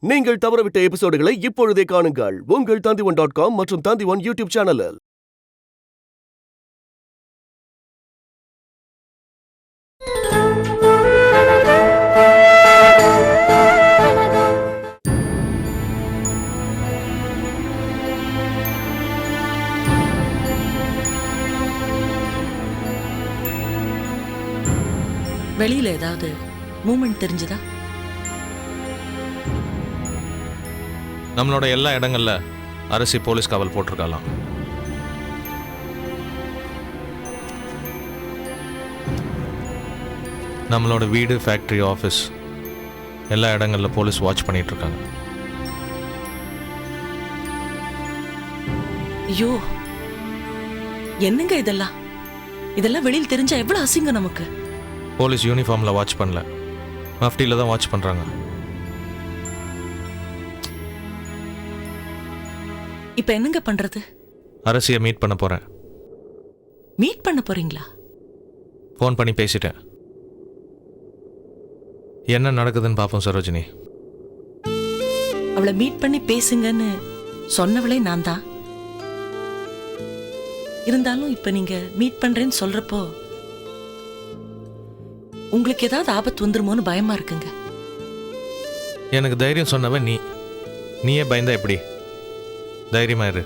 நீங்கள் தவறவிட்ட எபிசோடுகளை இப்பொழுதே காணுங்கள் உங்கள் Tandivan.com மற்றும் Tandivan யூடியூப் சேனலில். வெளியில ஏதாவது மூமெண்ட் தெரிஞ்சதா? நம்மளோட எல்லா இடங்கள்ல அரசி போலீஸ் காவல் போட்டிருக்கலாம். நம்மளோட வீடு, ஃபேக்டரி, ஆஃபீஸ் எல்லா இடங்கள்ல போலீஸ் வாட்ச் பண்ணிட்டு இருக்காங்க. ஐயோ, என்னங்க இதெல்லாம்? இதெல்லாம் வெளியில் தெரிஞ்சா எவ்வளவு அசிங்கம் நமக்கு. போலீஸ் யூனிஃபார்ம்ல வாட்ச் பண்ணல, மஃப்டில தான் வாட்ச் பண்றாங்க. இப்ப என்னங்க பண்றது? அரசியை மீட் பண்ண போறேன். மீட் பண்ண போறீங்களா? ஃபோன் பண்ணி பேசிட்டேன். என்ன நடக்குதுன்னு பாப்போம் சரோஜினி. அவளை மீட் பண்ணி பேசுங்கன்னு சொன்னவளே நான் தான். இருந்தாலும் இப்ப நீங்க மீட் பண்றேன்னு சொல்றப்போ உங்களுக்கு ஏதாவது ஆபத்து வந்துருமோன்னு பயமா இருக்குங்க. எனக்கு தைரியம் சொன்னவன் நீயே பயந்தா எப்படி? தைரியமா இரு.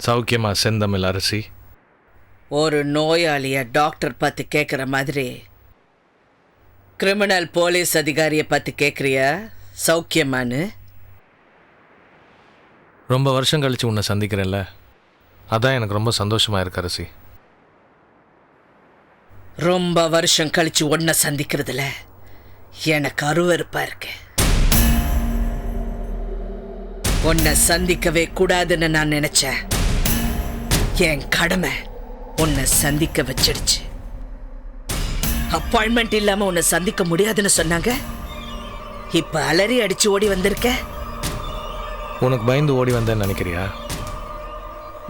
சௌக்கியமா செந்தமிழ் அரசி? ஒரு நோயாளிய டாக்டர் பத்தி கேட்குற மாதிரி கிரிமினல் போலீஸ் அதிகாரியை பத்தி கேட்குறியா சௌக்கியமானு? ரொம்ப வருஷம் கழிச்சு உன்னை சந்திக்கிறேன்ல, அதான் எனக்கு ரொம்ப சந்தோஷமா இருக்கு அரசி. ரொம்ப வருஷம் கழிச்சு உன்னை சந்திக்கிறதுல எனக்கு அருவருப்பா இருக்கு. உன்னை சந்திக்கவே கூடாதுன்னு நான் நினைச்சேன். என் கடமை உன்னை சந்திக்க வச்சிடுச்சு. அப்பாயின்மெண்ட் இல்லாம உன்னை சந்திக்க முடியாதுன்னு சொன்னாங்க. இப்ப அலறி அடிச்சு ஓடி வந்திருக்க. உனக்கு பயந்து ஓடி வந்தேன்னு நினைக்கிறியா?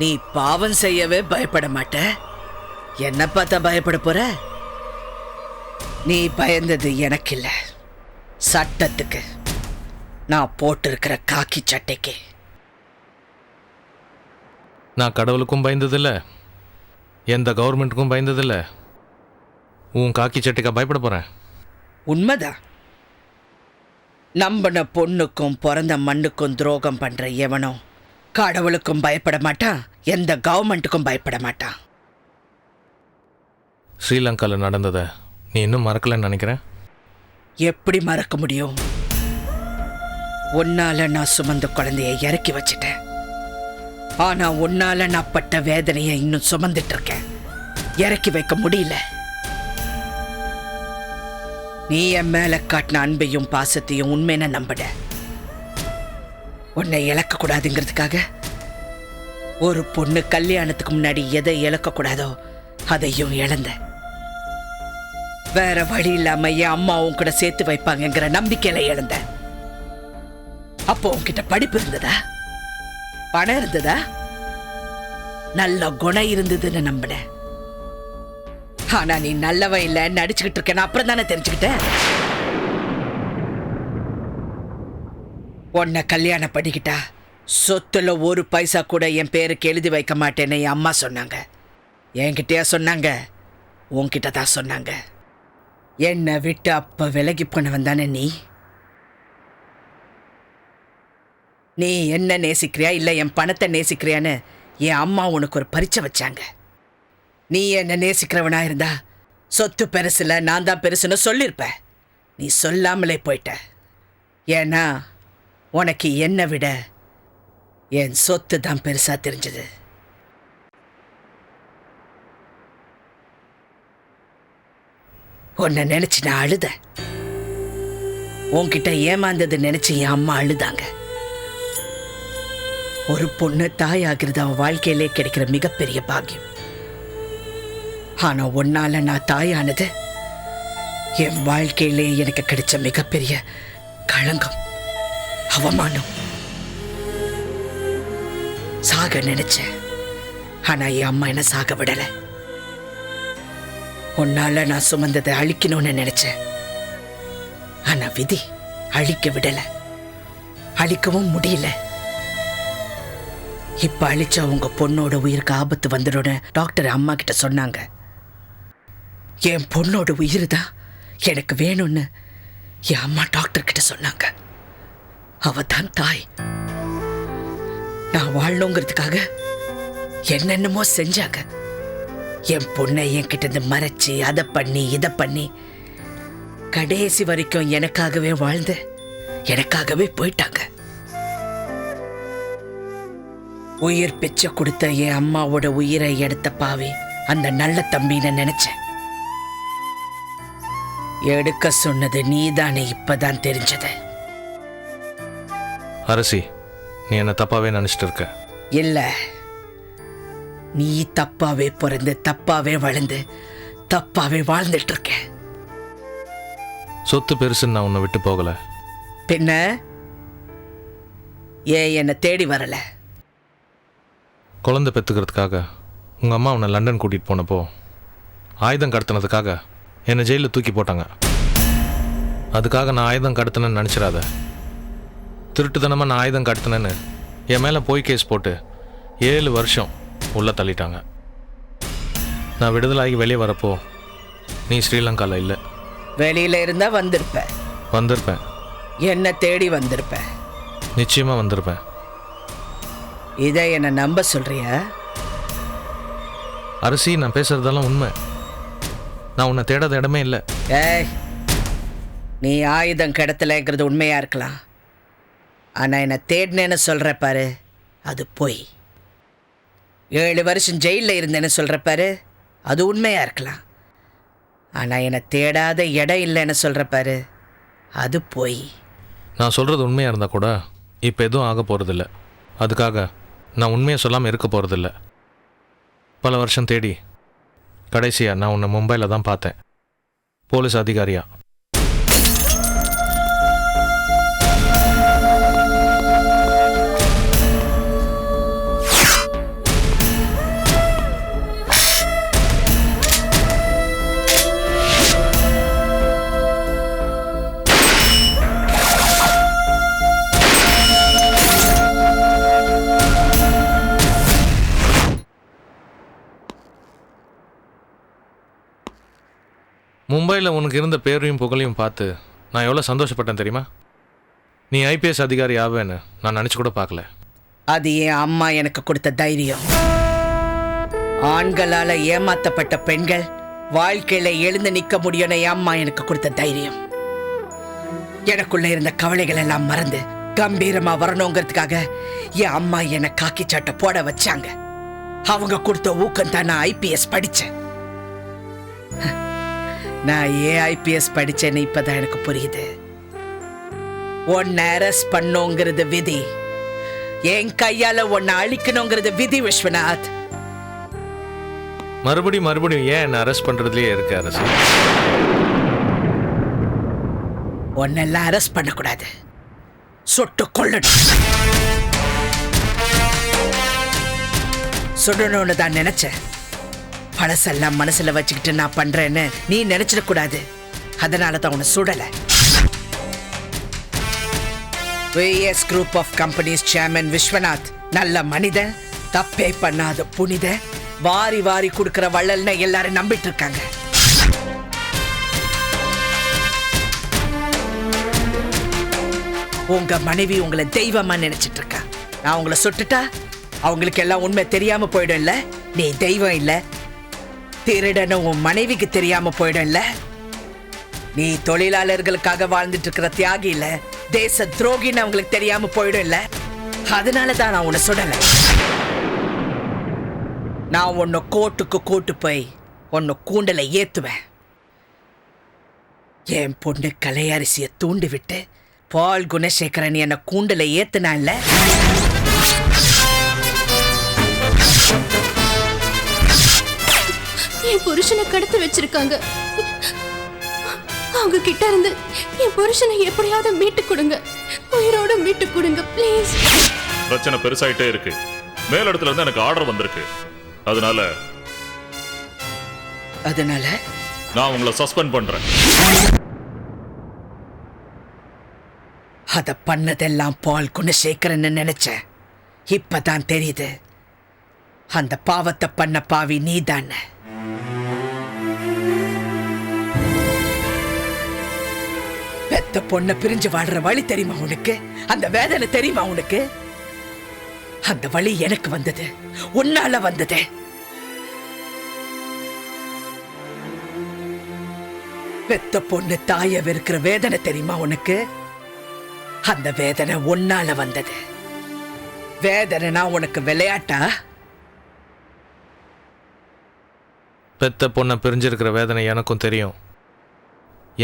நீ பாவம் செய்யவே பயப்பட மாட்ட, என்ன பார்த்தா பயப்பட போற? நீ பயந்தது எனக்கு இல்ல, சட்டத்துக்கு, நான் போட்டிருக்கிற காக்கி சட்டைக்கு. நான் கடவுளுக்கும் பயந்ததில்ல, எந்த கவர்மெண்ட்டுக்கும் பயந்ததில்ல. உன் காக்கி சட்டைக்கா பயப்பட போறேன்? உண்மைதான். நம்பின பொண்ணுக்கும் பிறந்த மண்ணுக்கும் துரோகம் பண்ற எவனோ கடவுளுக்கும் பயப்பட மாட்டான், எந்த கவர்மெண்ட்டுக்கும் பயப்பட மாட்டான். ஸ்ரீலங்காவில் நடந்ததை நீ இன்னும் மறக்கலன்னு நினைக்கிறேன். எப்படி மறக்க முடியும்? உன்னால நான் சுமந்த குழந்தைய இறக்கி வச்சிட்டேன். ஆனா உன்னால நான் பட்ட வேதனையை இன்னும் சுமந்துட்டு இருக்கேன். இறக்கி வைக்க முடியல. நீ என் மேல காட்டின அன்பையும் பாசத்தையும் உண்மைன்னு நம்பிட. உன்னை இழக்க கூடாதுங்கிறதுக்காக ஒரு பொண்ணு கல்யாணத்துக்கு முன்னாடி எதை இழக்க கூடாதோ அதையும் இழந்த. வேற வழி இல்லாம என் அம்மாவும் கூட சேர்த்து வைப்பாங்கங்கிற நம்பிக்கையில இழந்த. அப்போ உன்கிட்ட படிப்பு இருந்ததா, பணம் இருந்ததா, நல்ல குணம் இருந்ததுன்னு நம்பினேன். ஆனா நீ நல்லவன் இல்ல நடிச்சுக்கிட்டு இருக்கேன்னு அப்புறம் தானே தெரிஞ்சுக்கிட்டேன். உன்னை கல்யாணம் பண்ணிக்கிட்டா சொத்துல ஒரு பைசா கூட என் பேருக்கு எழுதி வைக்க மாட்டேன்னு என் அம்மா சொன்னாங்க. என்கிட்டயா சொன்னாங்க? உன்கிட்ட தான் சொன்னாங்க. என்னை விட்டு அப்ப விலகி போனவன் தானே நீ. நீ என்ன நேசிக்கிறியா இல்ல என் பணத்தை நேசிக்கிறியான்னு என் அம்மா உனக்கு ஒரு பரீட்சை வச்சாங்க. நீ என்ன நேசிக்கிறவனா இருந்தா சொத்து பெருசுல நான் தான் பெருசுன்னு சொல்லியிருப்ப. நீ சொல்லாமலே போயிட்ட. ஏன்னா உனக்கு என்னை விட என் சொத்து தான் பெருசா தெரிஞ்சது. உன்னை நினைச்சு நான் அழுத. உன்கிட்ட ஏமாந்தது நினைச்சு என் அம்மா அழுதாங்க. ஒரு பொண்ணு தாயாகிறது அவன் வாழ்க்கையிலே கிடைக்கிற மிகப்பெரிய பாக்கியம். ஆனா உன்னால நான் தாயானது என் வாழ்க்கையிலே எனக்கு கிடைச்ச மிகப்பெரிய களங்கம், அவமானம். சாக நினைச்சேன். ஆனா என் அம்மா என்ன சாக விடல. உன்னால நான் சுமந்ததை அழிக்கணும்னு நினைச்சேன். ஆனா விதி அழிக்க விடல. அழிக்கவும் முடியல. இப்ப அழிச்சா உங்க பொண்ணோட உயிருக்கு ஆபத்து வந்துடும் டாக்டர் அம்மா கிட்ட சொன்னாங்க. என் பொண்ணோட உயிர் தான் எனக்கு வேணும்னு என் அம்மா டாக்டர் கிட்ட சொன்னாங்க. அவ தான் தாய். நான் வாழணுங்கிறதுக்காக என்னென்னமோ செஞ்சாங்க. என் பொண்ணை என்கிட்ட இருந்து மறைச்சு அதை பண்ணி இதை பண்ணி கடைசி வரைக்கும் எனக்காகவே வாழ்ந்து எனக்காகவே போயிட்டாங்க. உயிர் பிச்சை கொடுத்த என் அம்மாவோட உயிரை எடுத்த பாவி அந்த நல்ல தம்பின்னு நினைச்சேன். எடுக்க சொன்னது நீதானே இப்பதான் தெரிஞ்சது. அரசி, நீ என்ன தப்பாவே நினைச்சிட்டு இருக்க. இல்ல, நீ தப்பாவே பிறந்து தப்பாவே வளர்ந்து தப்பாவே வாழ்ந்துட்டு இருக்க. சொத்து பெருசுன்னு நான் உன்னை விட்டு போகல. பின்ன ஏன் என்னை தேடி வரல? குழந்தை பெற்றுக்கிறதுக்காக உங்கள் அம்மா உன்னை லண்டன் கூட்டிகிட்டு போனப்போ ஆயுதம் கடத்தினதுக்காக என்னை ஜெயிலில் தூக்கி போட்டாங்க. அதுக்காக நான் ஆயுதம் கடத்தினேன்னு நினச்சிடாத. திருட்டுத்தனமாக நான் ஆயுதம் கடத்தினேன்னு என் மேலே போய் கேஸ் போட்டு 7 வருஷம் உள்ளே தள்ளிட்டாங்க. நான் விடுதலாகி வெளியே வரப்போ நீ ஸ்ரீலங்காவில் இல்லை. வெளியில இருந்தா வந்திருப்பேன். என்ன தேடி வந்திருப்பேன். நிச்சயமாக வந்திருப்பேன். இதை என்ன நம்ப சொல்றியா? அரசி, நான் பேசுறதெல்லாம் உண்மை. நான் உன்னை தேடாத இடமே இல்லை. ஏய், நீ ஆயுதம் கடத்தலைங்கிறது உண்மையா இருக்கலாம். ஆனா என்ன தேடினேன்னு சொல்ற பாரு, அது பொய். 7 வருஷம் ஜெயிலில் இருந்தேன்னு சொல்ற பாரு, அது உண்மையா இருக்கலாம். ஆனா என்னை தேடாத இடம் இல்லைன்னு சொல்ற பாரு, அது பொய். நான் சொல்கிறது உண்மையாக இருந்தால் கூட இப்போ எதுவும் ஆக போகிறதில்ல. அதுக்காக நான் உண்மையை சொல்லாமல் இருக்க போகிறதில்ல. பல வருஷம் தேடி கடைசியாக நான் உன்னை மும்பையில் தான் பார்த்தேன், போலீஸ் அதிகாரியா. மும்பையில் உனக்கு இருந்த பேரையும் புகழையும் பார்த்து நான் எவ்வளோ சந்தோஷப்பட்டேன் தெரியுமா? நீ ஐபிஎஸ் அதிகாரி ஆவேன்னு நான் நினச்சி கூட பார்க்கல. அது என் அம்மா எனக்கு கொடுத்த தைரியம். ஆண்களால் ஏமாற்றப்பட்ட பெண்கள் வாழ்க்கையில எழுந்து நிற்க முடியும்னு என் அம்மா எனக்கு கொடுத்த தைரியம். எனக்குள்ள இருந்த கவலைகள் எல்லாம் மறந்து கம்பீரமா வரணுங்கிறதுக்காக என் அம்மா என்னை காக்கி சட்டை போட வச்சாங்க. அவங்க கொடுத்த ஊக்கம் தான் நான் ஐபிஎஸ் படிச்சேன். நான் ஏன் ஐபிஎஸ் படிச்சேன்னு இப்பதான் எனக்கு புரியுது. உன்னை அரெஸ்ட் பண்ணுங்கிறது விதி, என் கையால உன்னை அழிக்கணுங்கிறது விதி. விஸ்வநாத், மறுபடியும் ஏன் என்ன அரெஸ்ட் பண்றதுலயே இருக்கு அரசு? உன்னெல்லாம் அரெஸ்ட் பண்ணக்கூடாது, சுட்டு கொல்லணும். சுடணும்னு தான் நினைச்சேன். பழசெல்லாம் மனசுல வச்சுக்கிட்டு நான் பண்றேன்னு நீ நினைச்சிடக்கூடாது. அதனால தான் உன்னை சுடல. VS Group of Companies Chairman Viswanath நல்ல மனிதன், தப்பே பண்ணாத புனித, வாரி வாரி கொடுக்கிற வள்ளல்னு எல்லாரும் நம்பிட்டு இருக்காங்க. உங்க மனைவி உங்களை தெய்வமா நினைச்சிட்டு இருக்கா. நான் உங்களை சுட்டுட்டா அவங்களுக்கு எல்லாம் உண்மை தெரியாம போயிடும் இல்ல? நீ தெய்வம் இல்ல, திருடன உன் மனைவிக்கு தெரியாம போயிடும் இல்ல? நீ தொழிலாளர்களுக்காக வாழ்ந்துட்டு இருக்கிற தியாகி இல்ல, தேச துரோகின்னு அவங்களுக்கு தெரியாம போயிடும் இல்ல? அதனாலதான் நான் உன்னை சுடல. நான் உன்னை கோர்ட்டுக்கு போய் உன்னை கூண்டலை ஏத்துவேன். என் பொண்ணு கலையரசிய தூண்டி விட்டு பால் குணசேகரன் என்ன கூண்டலை ஏத்துனான்ல, என் புருஷனை கடத்தி வச்சிருக்காங்க. அவங்க கிட்ட இருந்து என் புருஷனை எப்படியாவது மீட்டு கொடுங்க, உயிரோட மீட்டு கொடுங்க ப்ளீஸ். பிரச்சனை பெருசாயிட்டே இருக்கு. மேலிடத்துல இருந்து எனக்கு ஆர்டர் வந்திருக்கு. அதனால நான் உங்களை சஸ்பெண்ட் பண்றேன். அத பண்ணதெல்லாம் பால் குணசேகரன் நினைச்சேன். இப்பதான் தெரியுது அந்த பாவத்தை பண்ண பாவி நீதான. பெத்த பொண்ண பிரிஞ்சு வாடுற வழி தெரியுமா உனக்கு? அந்த வேதனை தெரியுமா உனக்கு? அந்த வழி எனக்கு வந்தது, உன்னால வந்தது. பெத்த பொண்ணு தாய வெறுக்கிற வேதனை தெரியுமா உனக்கு? அந்த வேதனை உன்னால வந்தது. வேதனைனா உனக்கு விளையாட்டா? பெத்த பொண்ணை பிரிஞ்சிருக்கிற வேதனை எனக்கும் தெரியும்.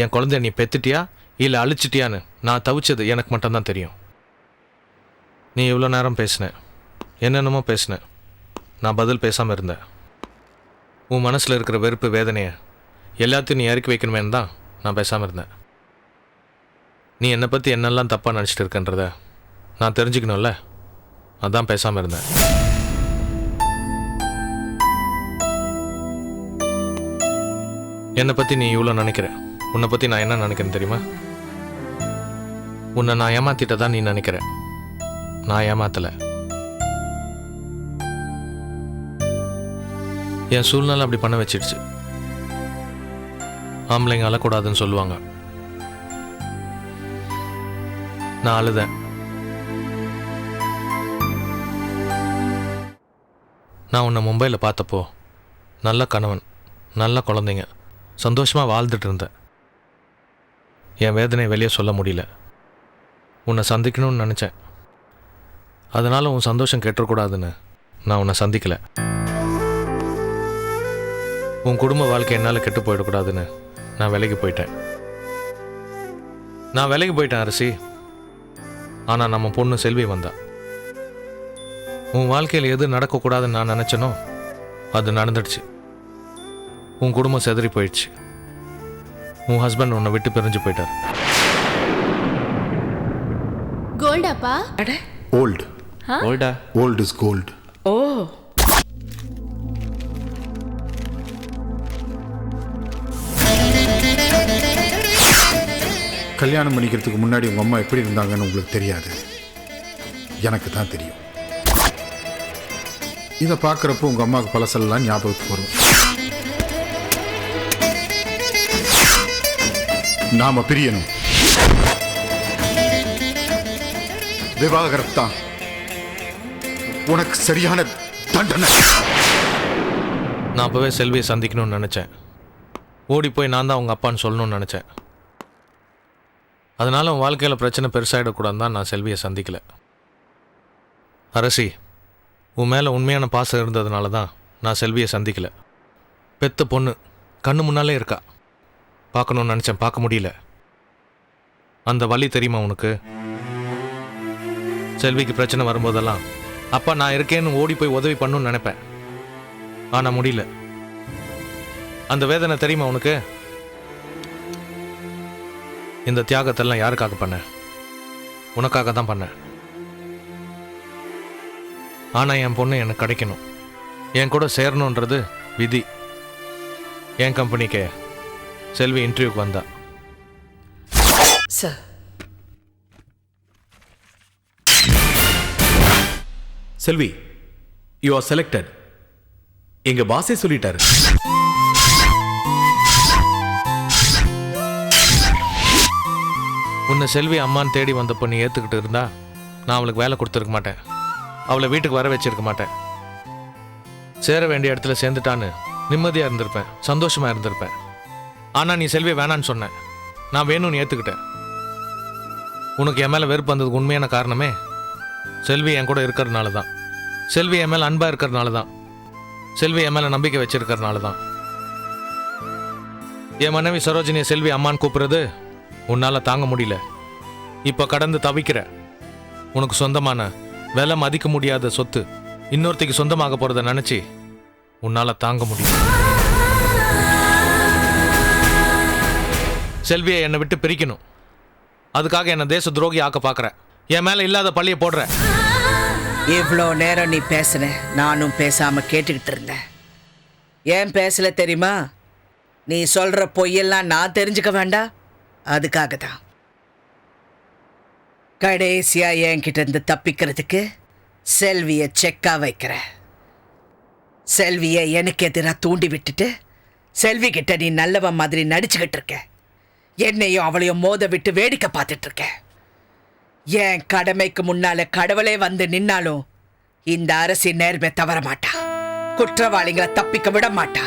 என் குழந்தைய நீ பெத்துட்டியா இல்லை அழிச்சிட்டியான்னு நான் தவிச்சது எனக்கு மட்டும்தான் தெரியும். நீ இவ்வளோ நேரம் பேசின, என்னென்னமோ பேசின, நான் பதில் பேசாமல் இருந்தேன். உன் மனசில் இருக்கிற வெறுப்பு வேதனையை எல்லாத்தையும் நீ இறக்கி வைக்கணுமேன்னு தான் நான் பேசாமல் இருந்தேன். நீ என்னை பற்றி என்னெல்லாம் தப்பாக நினச்சிட்டு இருக்கன்றத நான் தெரிஞ்சுக்கணும்ல, அதான் பேசாமல் இருந்தேன். என்னை பற்றி நீ இவ்வளோ நினைக்கிற, உன்னை பற்றி நான் என்ன நினைக்கிறேன்னு தெரியுமா? உன்னை நான் ஏமாத்திட்டதான் நீ நினைக்கிற. நான் ஏமாத்தலை. என் சூழ்நிலை அப்படி பண்ண வச்சிடுச்சு. ஆம்பளைங்க அழக்கூடாதுன்னு சொல்லுவாங்க. நான் அழுதேன். நான் உன்னை மும்பையில் பார்த்தப்போ நல்ல கணவன், நல்ல குழந்தைங்க, சந்தோஷமாக வாழ்ந்துட்டு இருந்தேன். என் வேதனையை வெளியே சொல்ல முடியல. உன்னை சந்திக்கணும்னு நினச்சேன். அதனால் உன் சந்தோஷம் கெட்டுறக்கூடாதுன்னு நான் உன்னை சந்திக்கலை. உன் குடும்ப வாழ்க்கை என்னால் கெட்டு போயிடக்கூடாதுன்னு நான் விலைக்கு போயிட்டேன். அரசி. ஆனால் நம்ம பொண்ணு செல்வி வந்தா. உன் வாழ்க்கையில் எது நடக்கக்கூடாதுன்னு நான் நினச்சனோ அது நடந்துடுச்சு. உன் குடும்பம் செதறி போயிடுச்சு. உன் ஹஸ்பண்ட் உன்னை விட்டு பிரிஞ்சு போயிட்டார். கோல்டாப்பா? ஓல்டு. ஓல்டா? Old is gold. ஓ, கல்யாணம் பண்ணிக்கிறதுக்கு முன்னாடி உங்கள் அம்மா எப்படி இருந்தாங்கன்னு உங்களுக்கு தெரியாது, எனக்கு தான் தெரியும். இதை பார்க்குறப்போ உங்கள் அம்மாவுக்கு பழசெல்லாம் ஞாபகத்துக்கு வரும். நாம பிரியணும். விவாகரத்தான் உனக்கு சரியான தண்டனை. நான் அப்போவே செல்வியை சந்திக்கணும்னு நினச்சேன். ஓடி போய் நான் தான் அவங்க அப்பான்னு சொல்லணும்னு நினச்சேன். அதனால உன் வாழ்க்கையில் பிரச்சனை பெருசாகிடக்கூடாதுன்னு தான் நான் செல்வியை சந்திக்கல. அரசி, உன் மேலே உண்மையான பாசம் இருந்ததுனால தான் நான் செல்வியை சந்திக்கல. பெத்த பொண்ணு கண்ணு முன்னாலே இருக்கா, பார்க்கணுன்னு நினச்சேன், பார்க்க முடியல. அந்த வலி தெரியுமா உனக்கு? செல்விக்கு பிரச்சனை வரும்போதெல்லாம் அப்பா நான் இருக்கேன்னு ஓடி போய் உதவி பண்ணணும்னு நினைப்பேன், ஆனால் முடியல. அந்த வேதனை தெரியுமா உனக்கு? இந்த தியாகத்தெல்லாம் யாருக்காக பண்ண? உனக்காக தான் பண்ண. ஆனால் என் பொண்ணு எனக்கு கிடைக்கணும், என் கூட சேரணுன்றது விதி. என் கம்பெனிக்கு செல்வி இன்டர்வியூக்கு வந்தா. Sir, Selvi, you are selected. எங்க பாஸே சொல்லிட்டாரு. உன்னை செல்வி அம்மான்னு தேடி வந்தப்போ நீ ஏற்றுக்கிட்டு இருந்தா நான் அவளுக்கு வேலை கொடுத்துருக்க மாட்டேன், அவளை வீட்டுக்கு வர வச்சிருக்க மாட்டேன். சேர வேண்டிய இடத்துல சேர்ந்துட்டான்னு நிம்மதியாக இருந்திருப்பேன், சந்தோஷமாக இருந்திருப்பேன். ஆனால் நீ செல்வியை வேணான்னு சொன்ன, நான் வேணும்னு ஏற்றுக்கிட்டேன். உனக்கு என் மேலே வெறுப்பு வந்ததுக்கு உண்மையான காரணமே செல்வி என் கூட இருக்கிறதுனால தான். செல்வி என் மேலே அன்பாக இருக்கிறதுனால தான். செல்வி என் மேலே நம்பிக்கை வச்சிருக்கிறதுனால தான். என் மனைவி சரோஜினியை செல்வி அம்மான்னு கூப்பிடுறது உன்னால் தாங்க முடியல. இப்போ கடந்து தவிக்கிற உனக்கு சொந்தமான விலை மதிக்க முடியாத சொத்து இன்னொருத்திக்கு சொந்தமாக போகிறத நினச்சி உன்னால் தாங்க முடியும். செல்வியை என்னை விட்டு பிரிக்கணும், அதுக்காக என்னை தேச துரோகி ஆக்க பார்க்குற, என் மேலே இல்லாத பழியை போடுற. இவ்வளோ நேரம் நீ பேசுன, நானும் பேசாம கேட்டுக்கிட்டு இருந்தேன். ஏன் பேசல தெரியுமா? நீ சொல்ற பொய்யெல்லாம் நான் தெரிஞ்சுக்க வேண்டாம், அதுக்காக தான். கடைசியா என்கிட்ட இருந்து தப்பிக்கிறதுக்கு செல்வியை செக்கா வைக்கிற. செல்வியை எனக்கு எதிராக தூண்டி விட்டுட்டு செல்வி கிட்ட நீ நல்லவன் மாதிரி நடிச்சுக்கிட்டு இருக்க. என்னையும் அவளையும் மோத விட்டு வேடிக்கை பார்த்துட்டு இருக்க. என் கடமைக்கு முன்னால கடவுளே வந்து நின்னாலும் இந்த அரசி நேர்மை தவற மாட்டா, குற்றவாளிகளை தப்பிக்க விட மாட்டா.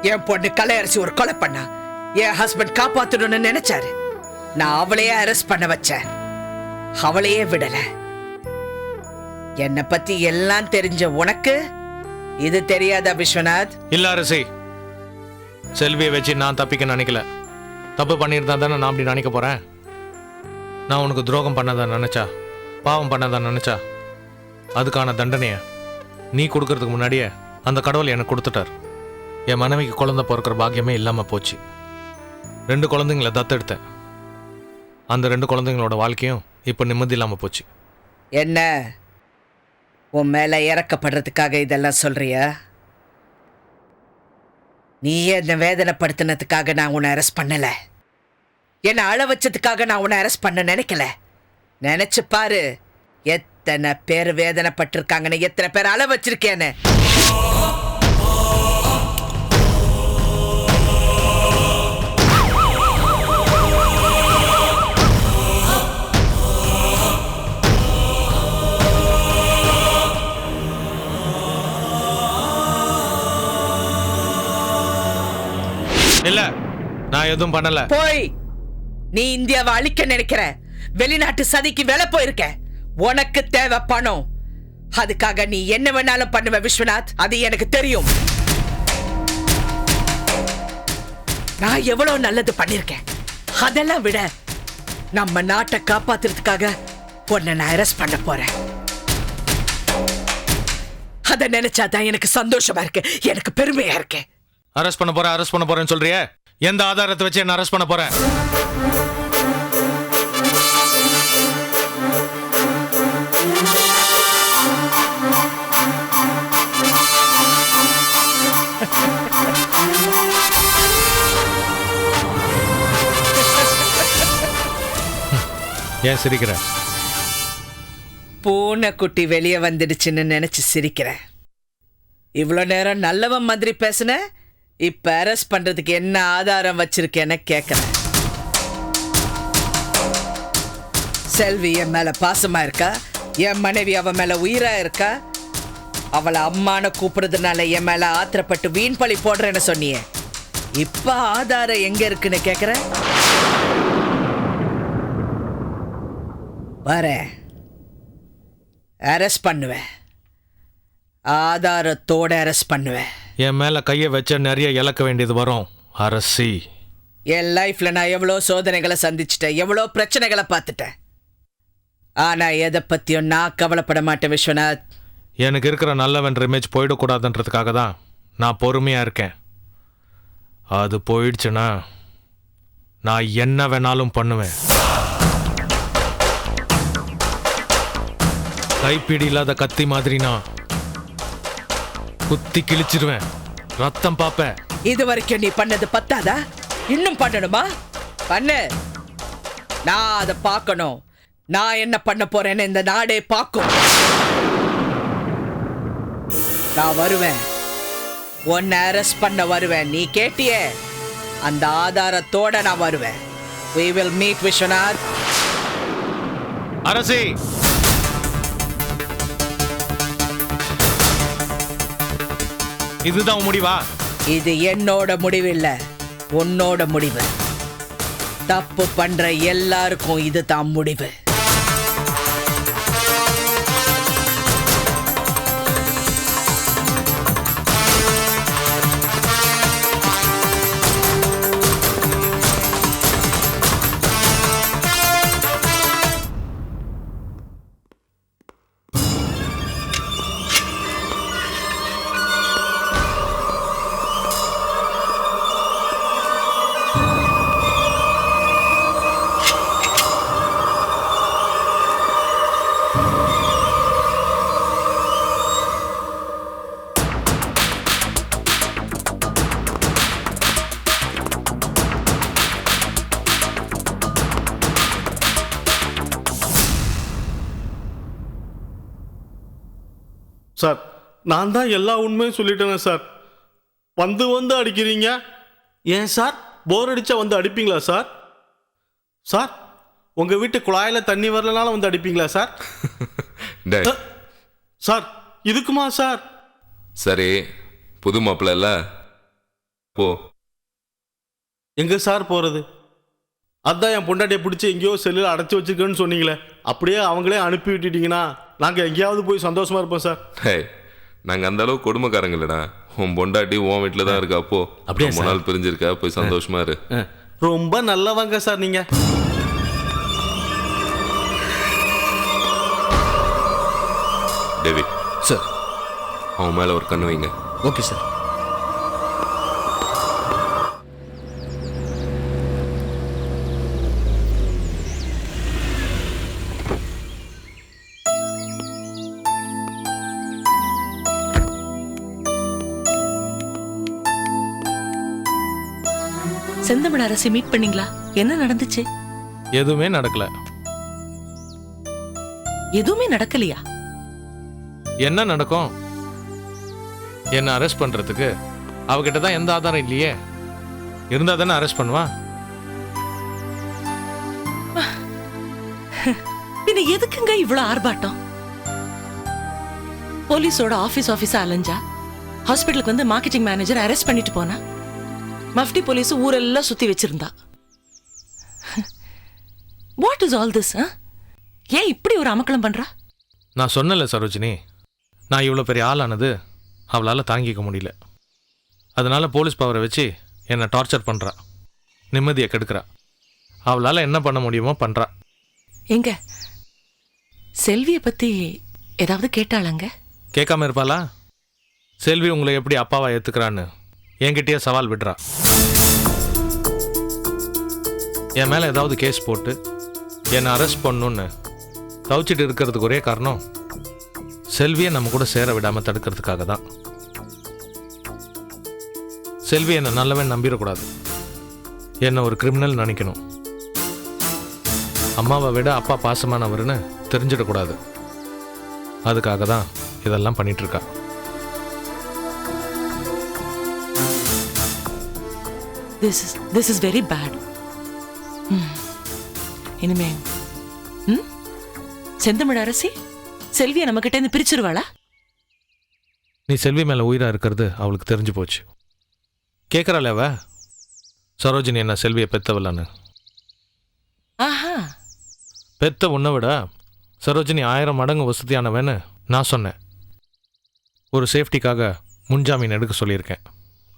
என் பொண்ணு கலையரசி ஒரு கொலை பண்ணா, என் ஹஸ்பண்ட் காப்பாத்தணும்னு நினைச்சாரு. நான் அவளையே அரெஸ்ட் பண்ண வச்சேன், அவளையே விடல. என்னை பத்தி எல்லாம் தெரிஞ்ச உனக்கு இது தெரியாதா விஸ்வநாத்? இல்ல அரசி, செல்வியை வச்சு நான் தப்பிக்க நினைக்கல. தப்பு பண்ணியிருந்தா தானே நான் அப்படி நினைக்க போறேன். நான் உனக்கு துரோகம் பண்ணதான் நினைச்சா, பாவம் பண்ணதான் நினைச்சா, அதுக்கான தண்டனைய நீ கொடுக்கறதுக்கு முன்னாடியே அந்த கடவுள் எனக்கு கொடுத்துட்டார். என் மனைவிக்கு குழந்தை பிறக்கிற பாக்கியமே இல்லாமல் போச்சு. 2 குழந்தைங்களை தத்தெடுத்தேன். அந்த 2 குழந்தைங்களோட வாழ்க்கையும் இப்போ நிம்மதி இல்லாமல் போச்சு. என்ன உன் மேல இறக்கப்படுறதுக்காக இதெல்லாம் சொல்றியா? நீயே என்ன வேதனைப்படுத்தினதுக்காக நான் உன்னை அரெஸ்ட் பண்ணல. என்னை அழ வச்சதுக்காக நான் உன்னை அரெஸ்ட் பண்ண நினைக்கல. நினைச்சு பாரு, எத்தனை பேர் வேதனைப்பட்டிருக்காங்கன்னு, எத்தனை பேர் அழ வச்சிருக்கேன்னு. இல்ல, நான் எதுவும் பண்ணல. போய் நீ இந்தியாவை அழிக்க நினைக்கிற. வெளிநாட்டு சதிக்கு வேலை போயிருக்க. உனக்கு தேவை பணம். அதுக்காக நீ என்ன வேணாலும் பண்ணுவ விஸ்வநாத், அது எனக்கு தெரியும். நான் எவ்வளவு நல்லது பண்ணிருக்கேன். அதெல்லாம் விட நம்ம நாட்டை காப்பாத்துறதுக்காக உன்னை நான் அரெஸ்ட் பண்ண போறேன். அத நினைச்சாதான் எனக்கு சந்தோஷமா இருக்கு, எனக்கு பெருமையா இருக்கு. அரெஸ்ட் பண்ண போறேன்னு சொல்றியே, எந்த ஆதாரத்தை வச்சு என்ன அரெஸ்ட் பண்ண போறேன்? ஏன் சிரிக்கிற? பூனைக்குட்டி வெளியே வந்துடுச்சுன்னு நினைச்சு சிரிக்கிறேன். இவ்வளோ நேரம் நல்லவன் மாதிரி பேசுன, இப்ப அரெஸ்ட் பண்றதுக்கு என்ன ஆதாரம் வச்சிருக்கேன்னு கேட்கிறேன். செல்வி என் மேல பாசமா இருக்கா, என் மனைவி அவ மேல உயிரா இருக்கா. அவளை அம்மான கூப்பிடுறதுனால என் மேல ஆத்திரப்பட்டு வீண் பழி போடுறேன்னு சொன்னியே, இப்ப ஆதாரம் எங்க இருக்குன்னு கேட்கிறேன். வரேன், அரெஸ்ட் பண்ணுவேன், ஆதாரத்தோட அரெஸ்ட் பண்ணுவேன். என் மேலே கையை வச்ச நிறைய இழக்க வேண்டியது வரும் அரசி. என் லைஃப்ல நான் எவ்வளோ சோதனைகளை சந்திச்சிட்டேன், எவ்வளோ பிரச்சனைகளை பார்த்துட்டேன். ஆனா எதை பத்தியும் நான் கவலைப்பட மாட்டேன் விஸ்வநாத். எனக்கு இருக்கிற நல்லவன் இமேஜ் போயிடக்கூடாதுன்றதுக்காக தான் நான் பொறுமையாக இருக்கேன். அது போயிடுச்சுன்னா நான் என்ன வேணாலும் பண்ணுவேன். கைப்பிடி இல்லாத கத்தி மாதிரி நான் குத்தி கிழிச்சிருவேன், ரத்தம் பார்ப்பேன். இது வரைக்கும் நீ பண்ணது பத்தாதா? இன்னும் பண்ணணுமா? பண்ணு. நான் அதை பார்க்கணும். நான் என்ன பண்ண போறேன்னு இந்த நாடே பார்க்கும். நான் வருவேன், உன்னை அரெஸ்ட் பண்ண வருவேன். நீ கேட்டியே, அந்த ஆதாரத்தோட நான் வருவேன். We will meet Viswanath. அரசி, இதுதான் உன் முடிவா? இது என்னோட முடிவு இல்ல, உன்னோட முடிவு. தப்பு பண்ற எல்லாருக்கும் இதுதான் முடிவு. சார், நான் தான் எல்லா உண்மையும் சொல்லிட்டேனே சார். வந்து வந்து அடிக்கிறீங்க. ஏன் சார், போர் அடிச்சா வந்து அடிப்பீங்களா சார்? சார், உங்கள் வீட்டு குழாயில் தண்ணி வரலனாலும் வந்து அடிப்பீங்களா சார்? சார், இதுக்குமா சார்? சரி, புது மாப்பிள்ள இல்ல, போ. எங்கே சார் போகிறது? அதான் என் பொண்டாட்டியை பிடிச்சி எங்கேயோ செல்லில் அடைச்சி வச்சிருக்கேன்னு சொன்னீங்களே, அப்படியே அவங்களே அனுப்பி விட்டுட்டீங்கன்னா நாங்கள் எங்கேயாவது போய் சந்தோஷமா இருப்போம் சார். நாங்கள் அந்த அளவுக்கு கொடுமைக்காரங்க இல்லைடா. உன் பொண்டாட்டி உன் வீட்டில் தான் இருக்கா. அப்போ அப்படியே ரொம்ப நாள் பிரிஞ்சிருக்கா, போய் சந்தோஷமா இரு. ரொம்ப நல்லவங்க சார் நீங்க. டேவிட் சார், அவன் மேலே ஒரு கண்ணு வைங்க. Okay sir. செந்தமிழ் அரசி மீட் பண்ணீங்களா? என்ன நடந்துச்சு? எதுவுமே நடக்கல. எதுவுமே நடக்கலையா? என்ன நடக்கும்? என்ன அரெஸ்ட் பண்றதுக்கு அவகிட்ட தான் எந்த ஆதாரம் இல்லையே. இருந்தா தானே அரெஸ்ட் பண்ணுவா. பின்ன எதுக்குங்க இவ்வளவு ஆர்ப்பாட்டம்? போலீஸோட ஆபீஸா அலைஞ்சா, ஹாஸ்பிட்டலுக்கு வந்து மார்க்கெட்டிங் மேனேஜர் அரெஸ்ட் பண்ணிட்டு போனா, மஃப்டி போலீஸ் ஊரெல்லாம் சுத்தி வச்சிருந்தா. What is all this? ஏன் இப்படி ஒரு அமக்கலம் பண்றா? நான் சொன்னல சரோஜினி, நான் இவ்வளோ பெரிய ஆளானது அவளால் தாங்கிக்க முடியல. அதனால போலீஸ் பவரை வச்சு என்னை டார்ச்சர் பண்ணுறா, நிம்மதியை கெடுக்கிறா. அவளால் என்ன பண்ண முடியுமோ பண்ணுறா. எங்க செல்வியை பற்றி ஏதாவது கேட்டாளாங்க? கேட்காம இருப்பாளா? செல்வி உங்களை எப்படி அப்பாவா ஏற்றுக்கிறான்னு என்கிட்டயே சவால் விடுறா. என் மேலே ஏதாவது கேஸ் போட்டு என்னை அரெஸ்ட் பண்ணணுன்னு தவிச்சிட்டு இருக்கிறதுக்கு ஒரே காரணம் செல்வியை நம்ம கூட சேர விடாமல் தடுக்கிறதுக்காக தான். செல்வி என்னை நல்லவன் நம்பிடக்கூடாது, என்னை ஒரு கிரிமினல் நினைக்கணும். அம்மாவை விட அப்பா பாசமானவர்னு தெரிஞ்சிடக்கூடாது. அதுக்காக தான் இதெல்லாம் பண்ணிட்டு இருக்கா. This is very bad. இனிமே செந்தமிழ் அரசி செல்வியை நம்ம கிட்ட இருந்து பிரிச்சிருவாளா? நீ செல்வி மேலே உயிராக இருக்கிறது அவளுக்கு தெரிஞ்சு போச்சு. கேட்குறாள் அவ, சரோஜினி என்ன செல்வியை பெத்தவளான்னு. ஆஹா, பெத்த உன்னை விட சரோஜினி 1000 மடங்கு வசதியானவன்னு நான் சொன்னேன். ஒரு சேஃப்டிக்காக முன்ஜாமீன் எடுக்க சொல்லியிருக்கேன்.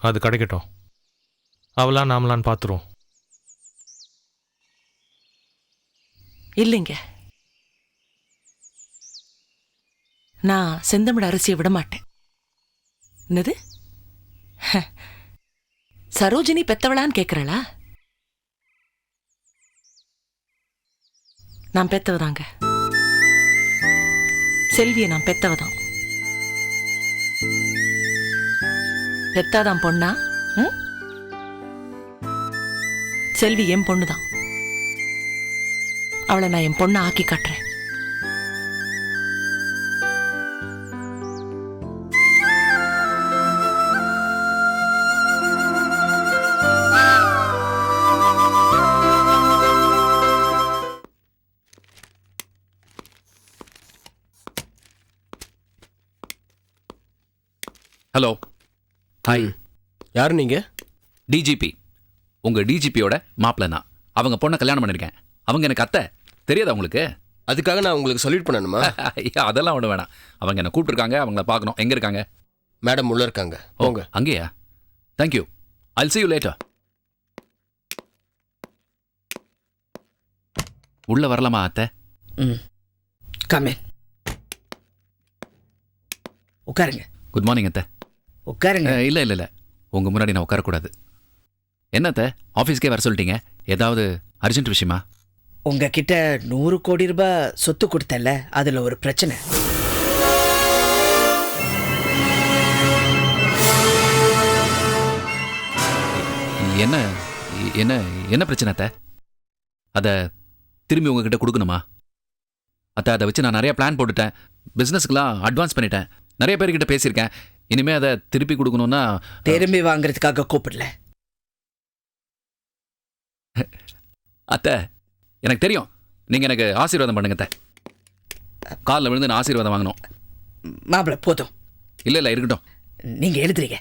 அது கிடைக்கட்டும். அவளா நாமலான்னு பார்த்துருவோம். இல்லைங்க, நான் செந்தமிழ் அரசியை விட மாட்டேன். என்னது? சரோஜினி பெத்தவளான்னு கேட்கறளா? நான் பெத்தவதாங்க. செல்வியை நான் பெத்தவதான். பெத்தாதான் பொண்ணா? செல்வி என் பொண்ணுதான். அவளை நான் என் பொண்ணை ஆக்கி காட்டுறேன். Hello, hi. யார் நீங்க? டிஜிபி. உங்க டிஜிபியோட மாப்பிள்ளை நான். அவங்க பொண்ணை கல்யாணம் பண்ணிருக்கேன். அவங்க எனக்கு அத்தை. தெரியாதா உங்களுக்கு? அதுக்காக நான் உங்களுக்கு சொல்லிட் பண்ணணுமா? அதெல்லாம் ஒன்றும் வேணாம். அவங்க என்ன கூப்பிட்டுருக்காங்க, அவங்கள பார்க்கணும். எங்கே இருக்காங்க? மேடம் உள்ள இருக்காங்க. போங்க. அங்கேயா? Thank you. I'll see you later. உள்ள வரலாமா அத்தை? Come in. உட்காருங்க. குட் மார்னிங் அத்தை. உட்காருங்க. இல்லை இல்லை இல்லை, உங்கள் முன்னாடி நான் உட்காரக்கூடாது. என்ன அத்தை, ஆஃபீஸ்க்கே வர சொல்லிட்டீங்க? ஏதாவது அர்ஜென்ட் விஷயமா? உங்ககிட்ட 100 கோடி ரூபாய் சொத்து கொடுத்தல, அதுல ஒரு பிரச்சனை. என்ன என்ன என்ன பிரச்சனை அத்தை? அதை திரும்பி உங்ககிட்ட கொடுக்கணுமா? அத்தை, அதை வச்சு நான் நிறைய பிளான் போட்டுட்டேன். பிஸ்னஸ்க்கெலாம் அட்வான்ஸ் பண்ணிட்டேன். நிறைய பேர்கிட்ட பேசியிருக்கேன். இனிமே அதை திருப்பி கொடுக்கணும்னா திரும்பி வாங்குறதுக்காக கூப்பிடல அத்தை. எனக்கு தெரியும், நீங்க எனக்கு ஆசீர்வாதம் பண்ணுங்க அத்தை. காலில் விழுந்து நான் ஆசீர்வாதம் வாங்கணும். மாப்பிள்ள போதும். இல்லை இல்லை, இருக்கட்டும். நீங்க எழுதுறீங்க.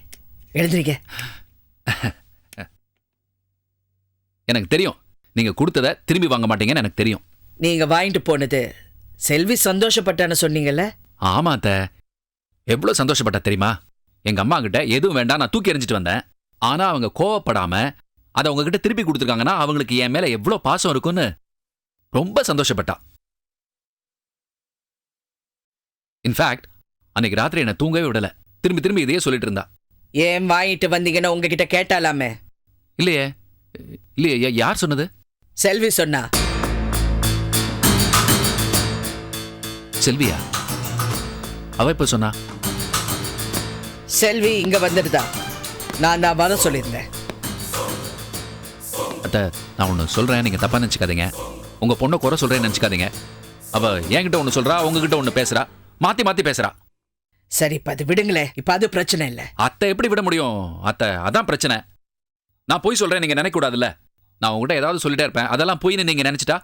எனக்கு தெரியும், நீங்க கொடுத்ததை திரும்பி வாங்க மாட்டீங்கன்னு எனக்கு தெரியும். நீங்க வாங்கிட்டு போனது செல்வி சந்தோஷப்பட்டான்னு சொன்னீங்கல்ல? ஆமா அத்தை, எவ்வளோ சந்தோஷப்பட்டா தெரியுமா? எங்க அம்மா கிட்ட எதுவும் வேண்டாம் நான் தூக்கி எறிஞ்சிட்டு வந்தேன். ஆனா அவங்க கோவப்படாம அதை உங்ககிட்ட திருப்பி கொடுத்துருக்காங்கன்னா அவங்களுக்கு என் மேல எவ்வளோ பாசம் இருக்குன்னு ரொம்ப சந்தோஷப்பட்டா. இன்ஃபேக்ட் அன்னைக்கு ராத்திரி என்னை தூங்கவே விடல. திரும்பி திரும்பி இதையே சொல்லிட்டு இருந்தா. ஏன் வாங்கிட்டு வந்தீங்கன்னு உங்ககிட்ட கேட்டாலாமே? இல்லையே இல்லையே, யார் சொன்னது? செல்வி சொன்னா. செல்வியா? அவ இப்ப சொன்னா? செல்வி இங்க வந்துடுதா? நான் தான் வர சொல்லியிருந்தேன். அத்தை, நான் ஒன்று சொல்றேன், நீங்க தப்பா நினைச்சுக்காதீங்க. உங்க பொண்ணை குறை சொல்றேன்னு நினைச்சுக்காதீங்க. அவ என்கிட்ட ஒன்று சொல்றா, உங்ககிட்ட ஒன்று பேசுறா, மாத்தி மாத்தி பேசுறா. சரி, இப்ப அது விடுங்களே. இப்ப அது பிரச்சனை இல்லை. அத்தை எப்படி விட முடியும் அத்தை? அதான் பிரச்சனை. நான் போய் சொல்றேன் நீங்க நினைக்க கூடாதுல்ல. நான் உங்ககிட்ட ஏதாவது சொல்லிட்டே இருப்பேன், அதெல்லாம் போயின்னு நீங்க நினைச்சிட்டா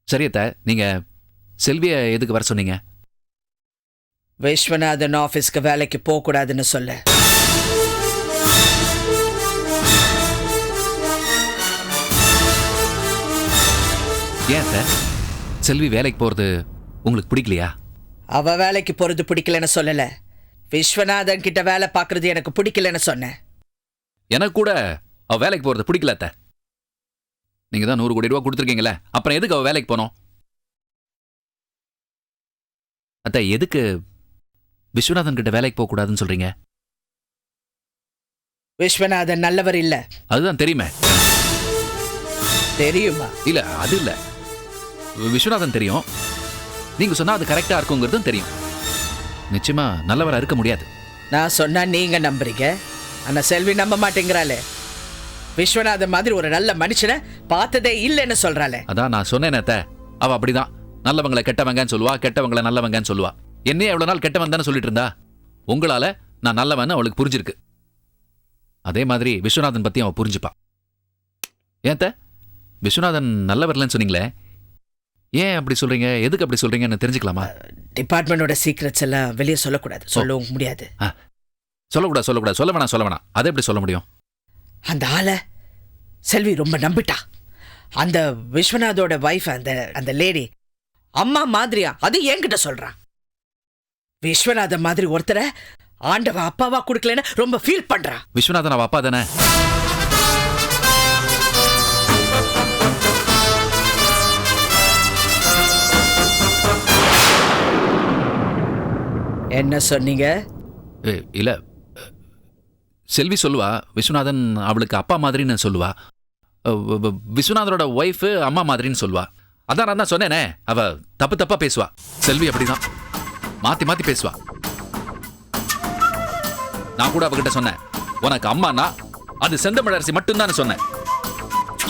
சரி. அத்தை, நீங்க செல்வியை எதுக்கு வர சொன்னீங்க? விஸ்வநாதன் ஆபீஸ்க்கு வேலைக்கு போக கூடாதுன்னு சொல்ல. ஏன் சார், செல்வி வேலைக்கு போறது உங்களுக்கு பிடிக்கலையா? அவ வேலைக்கு போறது பிடிக்கலன்னு சொல்லல. விஸ்வநாதன் கிட்ட வேலை பார்க்கறது எனக்கு பிடிக்கலன்னு சொன்னேன். எனக்கு கூட அவ வேலைக்கு போறது பிடிக்கல அத்தை. நீங்க தான் 100 கோடி ரூபா கொடுத்துருக்கீங்களே, அப்புறம் எதுக்கு அவ வேலைக்கு போனோம்? அத்தை, எதுக்கு விஸ்வநாதன் கிட்ட வேலைக்கு போக கூடாதுன்னு சொல்றீங்க? விஸ்வநாதன் நல்லவர் இல்ல. அதுதான் தெரியுமே. தெரியுமா? இல்ல, அது இல்ல. விஸ்வநாதன் தெரியும். நீங்க சொன்னா அது கரெக்டா இருக்குங்கிறதும் தெரியும். நிச்சயமா நல்லவரா இருக்க முடியாது. நான் சொன்னா நீங்க நம்புறீங்க, ஆனா செல்வி நம்ப மாட்டேங்கிறாளே. விஸ்வநாதன் மாதிரி ஒரு நல்ல மனுஷனை பார்த்ததே இல்லைன்னு சொல்றாளே. அதான் நான் சொன்னேன் அத்தை, அவ அப்படிதான். நல்லவங்களை கெட்டவங்கன்னு சொல்லுவா, கெட்டவங்களை நல்லவங்கன்னு சொல்லுவா. என்னையே எவ்வளவு நாள் கெட்டவன் தானே சொல்லிட்டு இருந்தா. உங்களால நான் நல்லவன்னு அவளுக்கு புரிஞ்சிருக்கு. அதே மாதிரி விஸ்வநாதன் பத்தி அவன் புரிஞ்சுப்பா. ஏன் அத்தை, விஸ்வநாதன் நல்லவர்லன்னு சொன்னீங்களே, ஏன் அப்படி சொல்றீங்க? எதுக்கு அப்படி சொல்றீங்கன்னு தெரிஞ்சுக்கலாமா? டிபார்ட்மெண்டோட சீக்ரெட்ஸ் எல்லாம் வெளியே சொல்லக்கூடாது. சொல்லவும் முடியாது. சொல்லக்கூடாது. சொல்ல வேணாம். அதை எப்படி சொல்ல முடியும்? அந்த ஆளை செல்வி ரொம்ப நம்பிட்டா. அந்த விஸ்வநாதோட வைஃப், அந்த லேடி, அம்மா மாதிரியா அது என்கிட்ட சொல்றான். விஸ்வநாதன் மாதிரி ஒருத்தரை ஆண்டவ அப்பாவா கொடுக்கலன்னு ரொம்ப ஃபீல் பண்றான். விஸ்வநாதன் அவ அப்பா தானே? என்ன சொன்னீங்க? இல்ல, செல்வி சொல்லுவா விஸ்வநாதன் அவளுக்கு அப்பா மாதிரின்னு சொல்லுவா. விஸ்வநாதனோட ஒய்ஃபு அம்மா மாதிரின்னு சொல்லுவா. அதான் நான் தான் சொன்னேனே, அவ தப்பு தப்பா பேசுவா. செல்வி அப்படிதான் மாத்தி மாத்தி பேசுவா. நான் கூட அவகிட்ட சொன்னேன், உனக்கு அம்மானா அது செந்தமிழரசி மட்டும்தான் சொன்னேன்.